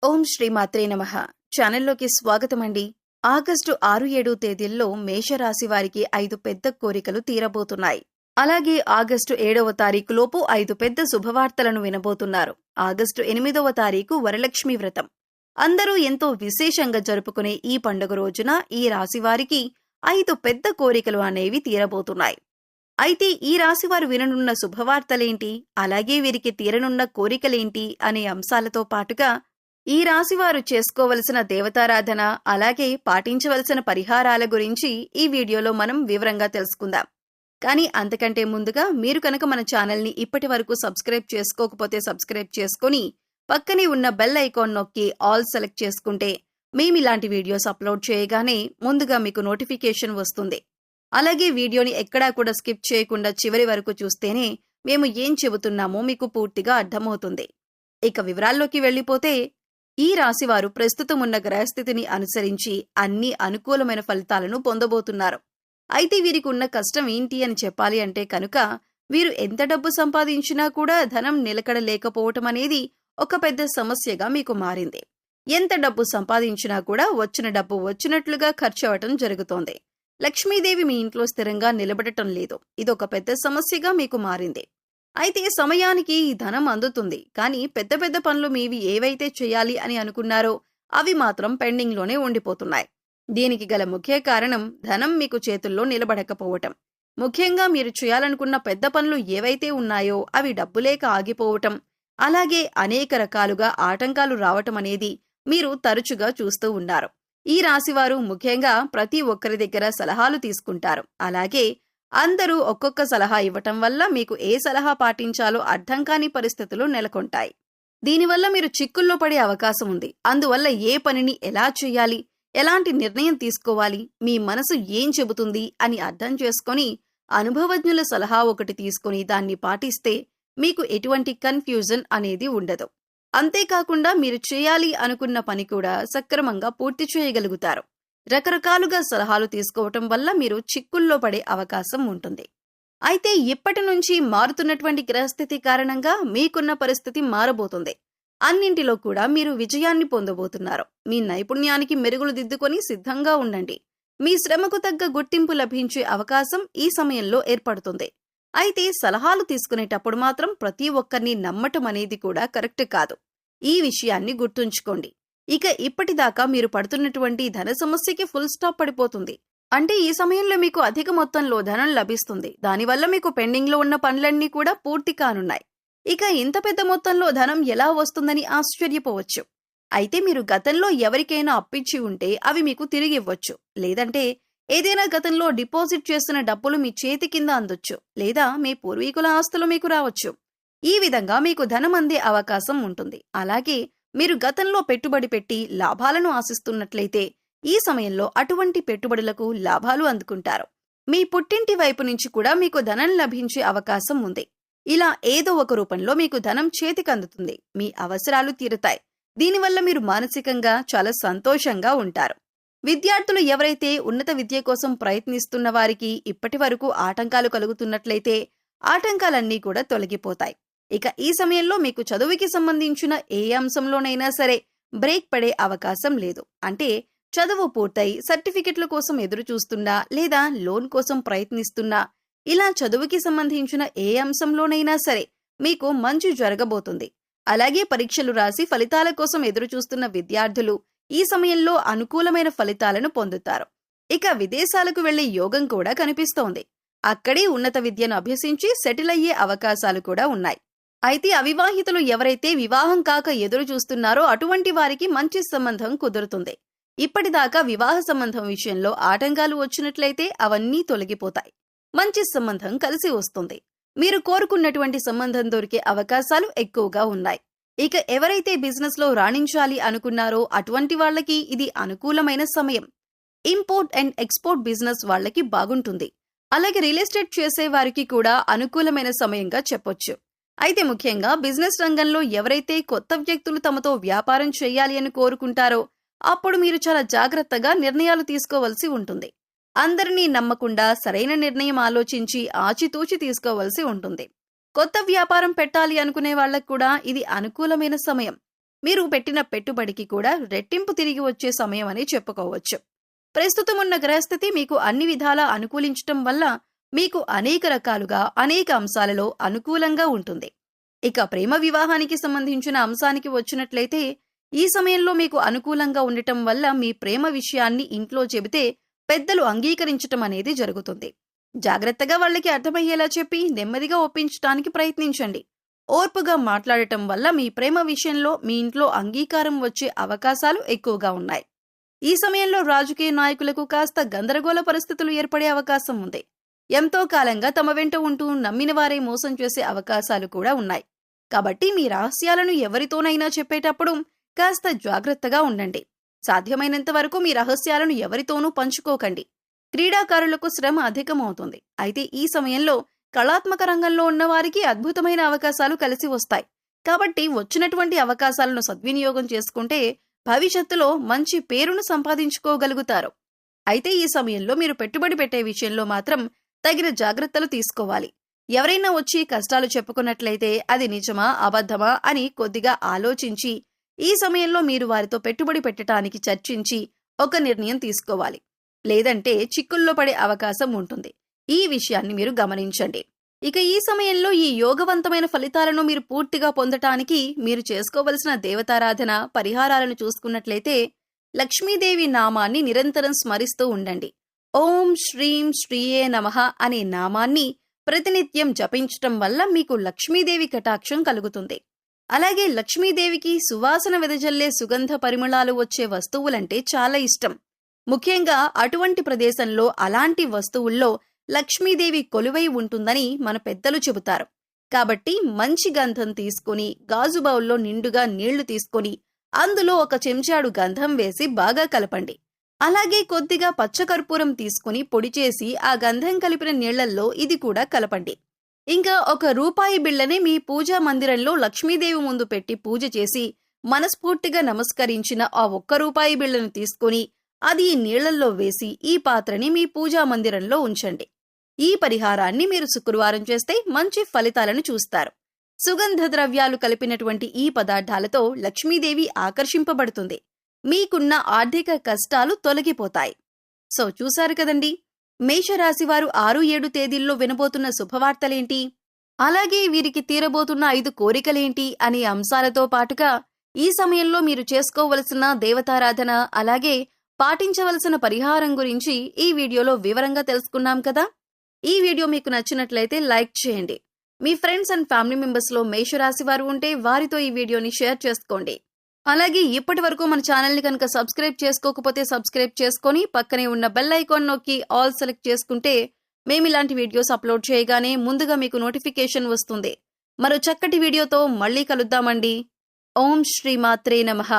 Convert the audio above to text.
ఓం శ్రీమాత్రే నమః. ఛానల్లోకి స్వాగతమండి. ఆగస్టు 6-7 తేదీల్లో మేషరాశి వారికి 5 పెద్ద కోరికలు తీరబోతున్నాయి. అలాగే ఆగస్టు 7వ తారీఖులోపు 5 పెద్ద శుభవార్తలను వినబోతున్నారు. ఆగస్టు 8వ తారీఖు వరలక్ష్మి వ్రతం. అందరూ ఎంతో విశేషంగా జరుపుకునే ఈ పండుగ రోజున ఈ రాశి వారికి 5 పెద్ద కోరికలు అనేవి తీరబోతున్నాయి. అయితే ఈ రాశివారు విననున్న శుభవార్తలేంటి, అలాగే వీరికి తీరనున్న కోరికలేంటి అనే అంశాలతో పాటుగా ఈ రాశివారు చేసుకోవలసిన దేవతారాధన, అలాగే పాటించవలసిన పరిహారాల గురించి ఈ వీడియోలో మనం వివరంగా తెలుసుకుందాం. కానీ అంతకంటే ముందుగా మీరు కనుక మన ఛానల్ని ఇప్పటి వరకు సబ్స్క్రైబ్ చేసుకోకపోతే సబ్స్క్రైబ్ చేసుకుని పక్కనే ఉన్న బెల్ ఐకాన్ నొక్కి ఆల్ సెలెక్ట్ చేసుకుంటే మేమిలాంటి వీడియోస్ అప్లోడ్ చేయగానే ముందుగా మీకు నోటిఫికేషన్ వస్తుంది. అలాగే వీడియోని ఎక్కడా కూడా స్కిప్ చేయకుండా చివరి వరకు చూస్తేనే మేము ఏం చెబుతున్నామో మీకు పూర్తిగా అర్థమవుతుంది. ఇక వివరాల్లోకి వెళ్ళిపోతే ఈ రాశివారు ప్రస్తుతం ఉన్న గ్రహస్థితిని అనుసరించి అన్ని అనుకూలమైన ఫలితాలను పొందబోతున్నారు. అయితే వీరికి ఉన్న కష్టం ఏంటి అని చెప్పాలి అంటే కనుక వీరు ఎంత డబ్బు సంపాదించినా కూడా ధనం నిలకడ లేకపోవటం అనేది ఒక పెద్ద సమస్యగా మీకు మారింది. ఎంత డబ్బు సంపాదించినా కూడా వచ్చిన డబ్బు వచ్చినట్లుగా ఖర్చు అవటం జరుగుతోంది. లక్ష్మీదేవి మీ ఇంట్లో స్థిరంగా నిలబడటం లేదు. ఇదొక పెద్ద సమస్యగా మీకు మారింది. అయితే సమయానికి ఈ ధనం అందుతుంది, కానీ పెద్ద పెద్ద పనులు మీవి ఏవైతే చేయాలి అని అనుకున్నారో అవి మాత్రం పెండింగ్లోనే ఉండిపోతున్నాయి. దీనికి గల ముఖ్య కారణం ధనం మీకు చేతుల్లో నిలబడకపోవటం. ముఖ్యంగా మీరు చేయాలనుకున్న పెద్ద పనులు ఏవైతే ఉన్నాయో అవి డబ్బులేక ఆగిపోవటం, అలాగే అనేక రకాలుగా ఆటంకాలు రావటం అనేది మీరు తరచుగా చూస్తూ ఉన్నారు. ఈ రాశివారు ముఖ్యంగా ప్రతి ఒక్కరి దగ్గర సలహాలు తీసుకుంటారు. అలాగే అందరూ ఒక్కొక్క సలహా ఇవ్వటం వల్ల మీకు ఏ సలహా పాటించాలో అర్థం కాని పరిస్థితులు నెలకొంటాయి. దీనివల్ల మీరు చిక్కుల్లో పడే అవకాశం ఉంది. అందువల్ల ఏ పనిని ఎలా చేయాలి, ఎలాంటి నిర్ణయం తీసుకోవాలి, మీ మనసు ఏం చెబుతుంది అని అర్థం చేసుకొని అనుభవజ్ఞుల సలహా ఒకటి తీసుకుని దాన్ని పాటిస్తే మీకు ఎటువంటి కన్ఫ్యూజన్ అనేది ఉండదు. అంతేకాకుండా మీరు చేయాలి అనుకున్న పని కూడా సక్రమంగా పూర్తి చేయగలుగుతారు. రకరకాలుగా సలహాలు తీసుకోవటం వల్ల మీరు చిక్కుల్లో పడే అవకాశం ఉంటుంది. అయితే ఇప్పటి నుంచి మారుతున్నటువంటి గ్రహస్థితి కారణంగా మీకున్న పరిస్థితి మారబోతుంది. అన్నింటిలో కూడా మీరు విజయాన్ని పొందబోతున్నారు. మీ నైపుణ్యానికి మెరుగులు దిద్దుకొని సిద్ధంగా ఉండండి. మీ శ్రమకు తగ్గ గుర్తింపు లభించే అవకాశం ఈ సమయంలో ఏర్పడుతుంది. అయితే సలహాలు తీసుకునేటప్పుడు మాత్రం ప్రతి ఒక్కరిని నమ్మటం అనేది కూడా కరెక్ట్ కాదు. ఈ విషయాన్ని గుర్తుంచుకోండి. ఇక ఇప్పటిదాకా మీరు పడుతున్నటువంటి ధన సమస్యకి ఫుల్ స్టాప్ పడిపోతుంది. అంటే ఈ సమయంలో మీకు అధిక మొత్తంలో ధనం లభిస్తుంది. దానివల్ల మీకు పెండింగ్లో ఉన్న పనులన్నీ కూడా పూర్తి కానున్నాయి. ఇక ఇంత పెద్ద మొత్తంలో ధనం ఎలా వస్తుందని ఆశ్చర్యపోవచ్చు. అయితే మీరు గతంలో ఎవరికైనా అప్పిచ్చి ఉంటే అవి మీకు తిరిగి ఇవ్వచ్చు. లేదంటే ఏదైనా గతంలో డిపాజిట్ చేసిన డబ్బులు మీ చేతి కింద అందొచ్చు, లేదా మీ పూర్వీకుల ఆస్తులు మీకు రావచ్చు. ఈ విధంగా మీకు ధనం అందే అవకాశం ఉంటుంది. అలాగే మీరు గతంలో పెట్టుబడి పెట్టి లాభాలను ఆశిస్తున్నట్లయితే ఈ సమయంలో అటువంటి పెట్టుబడులకు లాభాలు అందుకుంటారు. మీ పుట్టింటి వైపు నుంచి కూడా మీకు ధనం లభించే అవకాశం ఉంది. ఇలా ఏదో ఒక రూపంలో మీకు ధనం చేతికి అందుతుంది. మీ అవసరాలు తీరుతాయి. దీనివల్ల మీరు మానసికంగా చాలా సంతోషంగా ఉంటారు. విద్యార్థులు ఎవరైతే ఉన్నత విద్య కోసం ప్రయత్నిస్తున్న వారికి ఇప్పటి వరకు ఆటంకాలు కలుగుతున్నట్లయితే ఆటంకాలన్నీ కూడా తొలగిపోతాయి. ఇక ఈ సమయంలో మీకు చదువుకి సంబంధించిన ఏ అంశంలోనైనా సరే బ్రేక్ పడే అవకాశం లేదు. అంటే చదువు పూర్తయి సర్టిఫికెట్ల కోసం ఎదురు చూస్తున్నా, లేదా లోన్ కోసం ప్రయత్నిస్తున్నా, ఇలా చదువుకి సంబంధించిన ఏ అంశంలోనైనా సరే మీకు మంచి జరగబోతుంది. అలాగే పరీక్షలు రాసి ఫలితాల కోసం ఎదురు చూస్తున్న విద్యార్థులు ఈ సమయంలో అనుకూలమైన ఫలితాలను పొందుతారు. ఇక విదేశాలకు వెళ్లే యోగం కూడా కనిపిస్తోంది. అక్కడే ఉన్నత విద్యను అభ్యసించి సెటిల్ అయ్యే అవకాశాలు కూడా ఉన్నాయి. అయితే అవివాహితులు ఎవరైతే వివాహం కాక ఎదురు చూస్తున్నారో అటువంటి వారికి మంచి సంబంధం కుదురుతుంది. ఇప్పటిదాకా వివాహ సంబంధం విషయంలో ఆటంకాలు వచ్చినట్లయితే అవన్నీ తొలగిపోతాయి. మంచి సంబంధం కలిసి వస్తుంది. మీరు కోరుకున్నటువంటి సంబంధం దొరికే అవకాశాలు ఎక్కువగా ఉన్నాయి. ఇక ఎవరైతే బిజినెస్ లో రాణించాలి అనుకున్నారో అటువంటి వాళ్లకి ఇది అనుకూలమైన సమయం. ఇంపోర్ట్ అండ్ ఎక్స్పోర్ట్ బిజినెస్ వాళ్లకి బాగుంటుంది. అలాగే రియల్ ఎస్టేట్ చేసే వారికి కూడా అనుకూలమైన సమయంగా చెప్పొచ్చు. అయితే ముఖ్యంగా బిజినెస్ రంగంలో ఎవరైతే కొత్త వ్యక్తులు తమతో వ్యాపారం చేయాలి అని కోరుకుంటారో అప్పుడు మీరు చాలా జాగ్రత్తగా నిర్ణయాలు తీసుకోవలసి ఉంటుంది. అందరినీ నమ్మకుండా సరైన నిర్ణయం ఆలోచించి ఆచితూచి తీసుకోవలసి ఉంటుంది. కొత్త వ్యాపారం పెట్టాలి అనుకునే వాళ్లకు కూడా ఇది అనుకూలమైన సమయం. మీరు పెట్టిన పెట్టుబడికి కూడా రెట్టింపు తిరిగి వచ్చే సమయం అని చెప్పుకోవచ్చు. ప్రస్తుతం ఉన్న గ్రహస్థితి మీకు అన్ని విధాలా అనుకూలించటం వల్ల మీకు అనేక రకాలుగా అనేక అంశాలలో అనుకూలంగా ఉంటుంది. ఇక ప్రేమ వివాహానికి సంబంధించిన అంశానికి వచ్చినట్లయితే ఈ సమయంలో మీకు అనుకూలంగా ఉండటం వల్ల మీ ప్రేమ విషయాన్ని ఇంట్లో చెబితే పెద్దలు అంగీకరించటం అనేది జరుగుతుంది. జాగ్రత్తగా వాళ్ళకి అర్థమయ్యేలా చెప్పి నెమ్మదిగా ఒప్పించటానికి ప్రయత్నించండి. ఓర్పుగా మాట్లాడటం వల్ల మీ ప్రేమ విషయంలో మీ ఇంట్లో అంగీకారం వచ్చే అవకాశాలు ఎక్కువగా ఉన్నాయి. ఈ సమయంలో రాజకీయ నాయకులకు కాస్త గందరగోళ పరిస్థితులు ఏర్పడే అవకాశం ఉంది. ఎంతో కాలంగా తమ వెంట ఉంటూ నమ్మిన వారే మోసం చేసే అవకాశాలు కూడా ఉన్నాయి. కాబట్టి మీ రహస్యాలను ఎవరితోనైనా చెప్పేటప్పుడు కాస్త జాగ్రత్తగా ఉండండి. సాధ్యమైనంత వరకు మీ రహస్యాలను ఎవరితోనూ పంచుకోకండి. క్రీడాకారులకు శ్రమ అధికమవుతుంది. అయితే ఈ సమయంలో కళాత్మక రంగంలో ఉన్నవారికి అద్భుతమైన అవకాశాలు కలిసి వస్తాయి. కాబట్టి వచ్చినటువంటి అవకాశాలను సద్వినియోగం చేసుకుంటే భవిష్యత్తులో మంచి పేరును సంపాదించుకోగలుగుతారు. అయితే ఈ సమయంలో మీరు పెట్టుబడి పెట్టే విషయంలో మాత్రం తగిన జాగ్రత్తలు తీసుకోవాలి. ఎవరైనా వచ్చి కష్టాలు చెప్పుకున్నట్లయితే అది నిజమా అబద్ధమా అని కొద్దిగా ఆలోచించి ఈ సమయంలో మీరు వారితో పెట్టుబడి పెట్టడానికి చర్చించి ఒక నిర్ణయం తీసుకోవాలి. లేదంటే చిక్కుల్లో పడే అవకాశం ఉంటుంది. ఈ విషయాన్ని మీరు గమనించండి. ఇక ఈ సమయంలో ఈ యోగవంతమైన ఫలితాలను మీరు పూర్తిగా పొందటానికి మీరు చేసుకోవలసిన దేవతారాధన పరిహారాలను చూసుకున్నట్లయితే లక్ష్మీదేవి నామాన్ని నిరంతరం స్మరిస్తూ ఉండండి. ఓం శ్రీం శ్రీయే నమః అనే నామాన్ని ప్రతినిత్యం జపించటం వల్ల మీకు లక్ష్మీదేవి కటాక్షం కలుగుతుంది. అలాగే లక్ష్మీదేవికి సువాసన వెదజల్లే సుగంధ పరిమళాలు వచ్చే వస్తువులంటే చాలా ఇష్టం. ముఖ్యంగా అటువంటి ప్రదేశంలో అలాంటి వస్తువుల్లో లక్ష్మీదేవి కొలువై ఉంటుందని మన పెద్దలు చెబుతారు. కాబట్టి మంచి గంధం తీసుకుని గాజు బౌల్లో నిండుగా నీళ్లు తీసుకుని అందులో ఒక చెంచాడు గంధం వేసి బాగా కలపండి. అలాగే కొద్దిగా పచ్చకర్పూరం తీసుకుని పొడి చేసి ఆ గంధం కలిపిన నీళ్లల్లో ఇది కూడా కలపండి. ఇంకా ₹1 బిళ్ళని మీ పూజా మందిరంలో లక్ష్మీదేవి ముందు పెట్టి పూజ చేసి మనస్ఫూర్తిగా నమస్కరించిన ఆ ₹1 బిళ్ళను తీసుకుని అది ఈ నీళ్లల్లో వేసి ఈ పాత్రని మీ పూజా మందిరంలో ఉంచండి. ఈ పరిహారాన్ని మీరు శుక్రవారం చేస్తే మంచి ఫలితాలను చూస్తారు. సుగంధ ద్రవ్యాలు కలిపినటువంటి ఈ పదార్థాలతో లక్ష్మీదేవి ఆకర్షింపబడుతుంది. మీకున్న ఆర్థిక కష్టాలు తొలగిపోతాయి. సో చూశారు కదండి, మేషరాశివారు 6-7 తేదీల్లో వినబోతున్న శుభవార్తలేంటి, అలాగే వీరికి తీరబోతున్న 5 కోరికలేంటి అనే అంశాలతో పాటుగా ఈ సమయంలో మీరు చేసుకోవలసిన దేవతారాధన అలాగే పాటించవలసిన పరిహారం గురించి ఈ వీడియోలో వివరంగా తెలుసుకున్నాం కదా. ఈ వీడియో మీకు నచ్చినట్లయితే లైక్ చేయండి. మీ ఫ్రెండ్స్ అండ్ ఫ్యామిలీ మెంబర్స్లో మేషరాశి వారు ఉంటే వారితో ఈ వీడియోని షేర్ చేసుకోండి. అలాగే ఇప్పటి వరకు మన ఛానల్ని కనుక సబ్స్క్రైబ్ చేసుకోకపోతే సబ్స్క్రైబ్ చేసుకొని పక్కనే ఉన్న బెల్ ఐకాన్ నొక్కి ఆల్ సెలెక్ట్ చేసుకుంటే మేము ఇలాంటి వీడియోస్ అప్లోడ్ చేయగానే ముందుగా మీకు నోటిఫికేషన్ వస్తుంది. మరో చక్కటి వీడియోతో మళ్ళీ కలుద్దామండి. ఓం శ్రీ మాత్రే నమః.